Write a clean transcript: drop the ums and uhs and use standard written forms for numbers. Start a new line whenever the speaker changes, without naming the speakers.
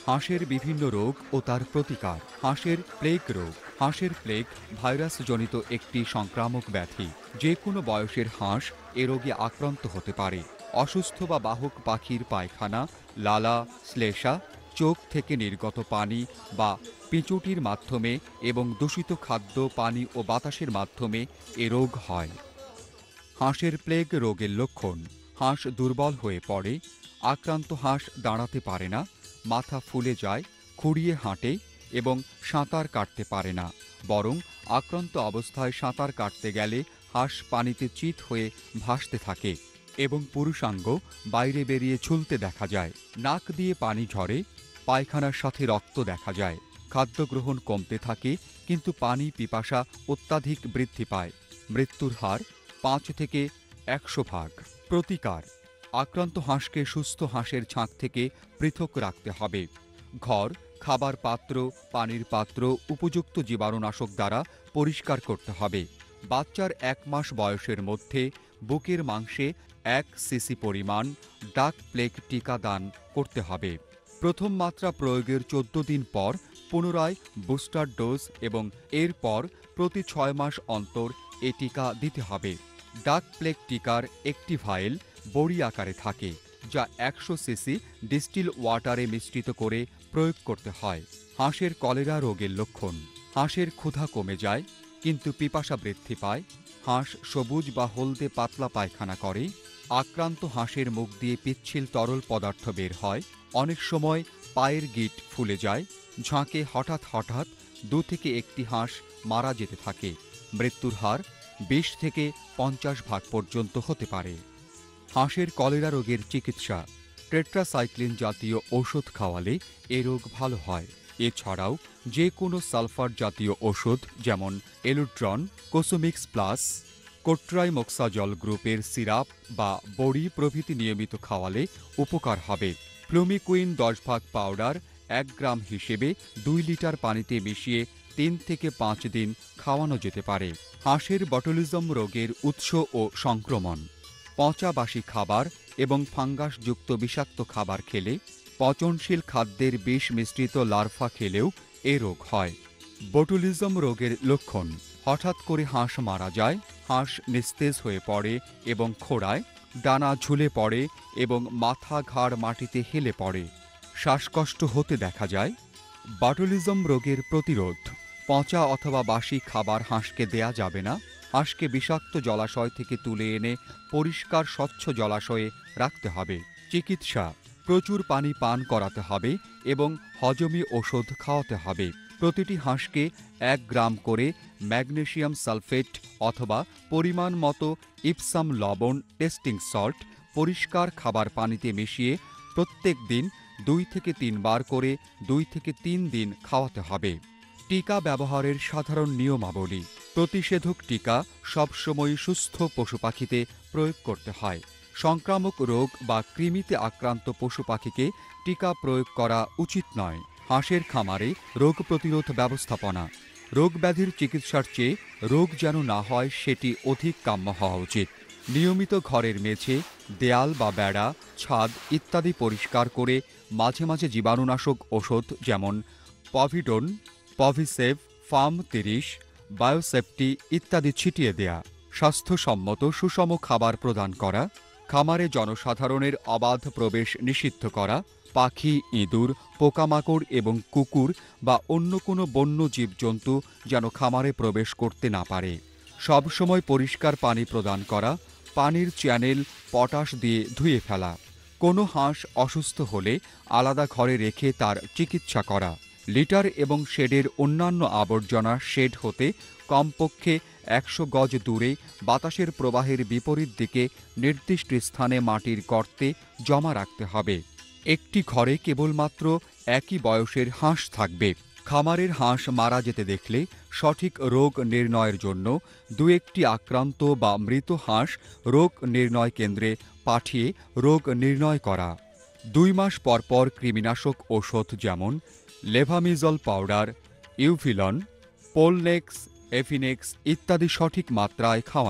হাঁসের বিভিন্ন রোগ ও তার প্রতিকার। হাঁসের প্লেগ রোগ। হাঁসের প্লেগ ভাইরাসজনিত একটি সংক্রামক ব্যাধি। যে কোনো বয়সের হাঁস এ রোগে আক্রান্ত হতে পারে। অসুস্থ বা বাহক পাখির পায়খানা, লালা, শ্লেষা, চোখ থেকে নির্গত পানি বা পিচুটির মাধ্যমে এবং দূষিত খাদ্য, পানি ও বাতাসের মাধ্যমে এ রোগ হয়। হাঁসের প্লেগ রোগের লক্ষণ: হাঁস দুর্বল হয়ে পড়ে, আক্রান্ত হাঁস দাঁড়াতে পারে না, মাথা ফুলে যায়, খুঁড়িয়ে হাঁটে এবং সাঁতার কাটতে পারে না। বরং আক্রান্ত অবস্থায় সাঁতার কাটতে গেলে হাঁস পানিতে চিৎ হয়ে ভাসতে থাকে এবং পুরুষাঙ্গ বাইরে বেরিয়ে ঝুলতে দেখা যায়। নাক দিয়ে পানি ঝরে, পায়খানার সাথে রক্ত দেখা যায়। খাদ্য গ্রহণ কমতে থাকে, কিন্তু পানি পিপাসা অত্যাধিক বৃদ্ধি পায়। মৃত্যুর হার ৫ থেকে ১০০ ভাগ। প্রতিকার: আক্রান্ত হাঁসকে সুস্থ হাঁসের ছাঁক থেকে পৃথক রাখতে হবে। ঘর, খাবার পাত্র, পানির পাত্র উপযুক্ত জীবাণুনাশক দ্বারা পরিষ্কার করতে হবে। বাচ্চার ১ মাস বয়সের মধ্যে বুকের মাংসে ১ সিসি পরিমাণ ডাক প্লেগ টিকা দান করতে হবে। প্রথম মাত্রা প্রয়োগের ১৪ দিন পর পুনরায় বুস্টার ডোজ এবং এরপর প্রতি ৬ মাস অন্তর এ টিকা দিতে হবে। ডাক প্লেগ টিকার একটি ভায়েল বড়ি আকারে থাকে, যা ১০০ সিসি ডিস্টিল ওয়াটারে মিশ্রিত করে প্রয়োগ করতে হয়। হাঁসের কলেরা রোগের লক্ষণ: হাঁসের ক্ষুধা কমে যায়, কিন্তু পিপাসা বৃদ্ধি পায়। হাঁস সবুজ বা হলদে পাতলা পায়খানা করে। আক্রান্ত হাঁসের মুখ দিয়ে পিচ্ছিল তরল পদার্থ বের হয়। অনেক সময় পায়ের গিঁট ফুলে যায়। ঝাঁকে হঠাৎ হঠাৎ ২ থেকে ১টি হাঁস মারা যেতে থাকে। মৃত্যুর হার ২০ থেকে ৫০ ভাগ পর্যন্ত হতে পারে। হাঁসের কলেরা রোগের চিকিৎসা: টেট্রাসাইক্লিন জাতীয় ঔষধ খাওয়ালে এ রোগ ভালো হয়। এছাড়াও যে কোনো সালফার জাতীয় ওষুধ যেমন এলুট্রন, কোসোমিক্স প্লাস, কোট্রাইমোক্সাজল গ্রুপের সিরাপ বা বড়ি প্রভৃতি নিয়মিত খাওয়ালে উপকার হবে। ফ্লুমিকুইন ১০ ভাগ পাউডার ১ গ্রাম হিসেবে ২ লিটার পানিতে মিশিয়ে ৩ থেকে ৫ দিন খাওয়ানো যেতে পারে। হাঁসের বটুলিজম রোগের উৎস ও সংক্রমণ: পচা বাসি খাবার এবং ফাঙ্গাসযুক্ত বিষাক্ত খাবার খেলে, পচনশীল খাদ্যের বিষ মিশ্রিত লার্ভা খেলেও এ রোগ হয়। বটুলিজম রোগের লক্ষণ: হঠাৎ করে হাঁস মারা যায়, হাঁস নিস্তেজ হয়ে পড়ে এবং খোঁড়ায়, ডানা ঝুলে পড়ে এবং মাথা ঘাড় মাটিতে হেলে পড়ে, শ্বাসকষ্ট হতে দেখা যায়। বটুলিজম রোগের প্রতিরোধ: পচা অথবা বাসি খাবার হাঁসকে দেয়া যাবে না। হাঁসকে বিষাক্ত জলাশয় থেকে তুলে এনে পরিষ্কার স্বচ্ছ জলাশয়ে রাখতে হবে। চিকিৎসা: প্রচুর পানি পান করাতে হবে এবং হজমি ওষুধ খাওয়াতে হবে। প্রতিটি হাঁসকে ১ গ্রাম করে ম্যাগনেসিয়াম সালফেট অথবা পরিমাণ মতো ইপসাম লবণ টেস্টিং সল্ট পরিষ্কার খাবার পানিতে মিশিয়ে প্রত্যেক দিন ২ থেকে ৩ বার করে ২ থেকে ৩ দিন খাওয়াতে হবে। টিকা ব্যবহারের সাধারণ নিয়মাবলী: প্রতিষেধক টিকা সবসময় সুস্থ পশু পাখিতে প্রয়োগ করতে হয়। সংক্রামক রোগ বা কৃমিতে আক্রান্ত পশু পাখিকে টিকা প্রয়োগ করা উচিত নয়। হাঁসের খামারে রোগ প্রতিরোধ ব্যবস্থাপনা: রোগ ব্যাধির চিকিৎসার চেয়ে রোগ যেন না হয় সেটি অধিক কাম্য হওয়া উচিত। নিয়মিত ঘরের মেঝে, দেয়াল বা বেড়া, ছাদ ইত্যাদি পরিষ্কার করে মাঝে মাঝে জীবাণুনাশক ওষুধ যেমন পভিডন, পভিসেভ, ফার্ম ৩০, বায়োসেফটি ইত্যাদি ছিটিয়ে দেয়া। স্বাস্থ্যসম্মত সুষম খাবার প্রদান করা। খামারে জনসাধারণের অবাধ প্রবেশ নিষিদ্ধ করা। পাখি, ইঁদুর, পোকামাকড় এবং কুকুর বা অন্য কোনো বন্য জীবজন্তু যেন খামারে প্রবেশ করতে না পারে। সবসময় পরিষ্কার পানি প্রদান করা। পানির চ্যানেল পটাশ দিয়ে ধুয়ে ফেলা। কোনো হাঁস অসুস্থ হলে আলাদা ঘরে রেখে তার চিকিৎসা করা। লিটার এবং শেডের অন্যান্য আবর্জনা শেড হতে কমপক্ষে ১০০ গজ দূরে বাতাসের প্রবাহের বিপরীত দিকে নির্দিষ্ট স্থানে মাটির গর্তে জমা রাখতে হবে। একটি ঘরে কেবলমাত্র একই বয়সের হাঁস থাকবে। খামারের হাঁস মারা যেতে দেখলে সঠিক রোগ নির্ণয়ের জন্য ২-১টি আক্রান্ত বা মৃত হাঁস রোগ নির্ণয় কেন্দ্রে পাঠিয়ে রোগ নির্ণয় করা। ২ মাস পর পর কৃমিনাশক ঔষধ যেমন লেভামিজল পাউডার, ইউভিলন, পোলনেক্স, এফিনেক্স ইত্যাদি সঠিক মাত্রায় খাওয়ানো।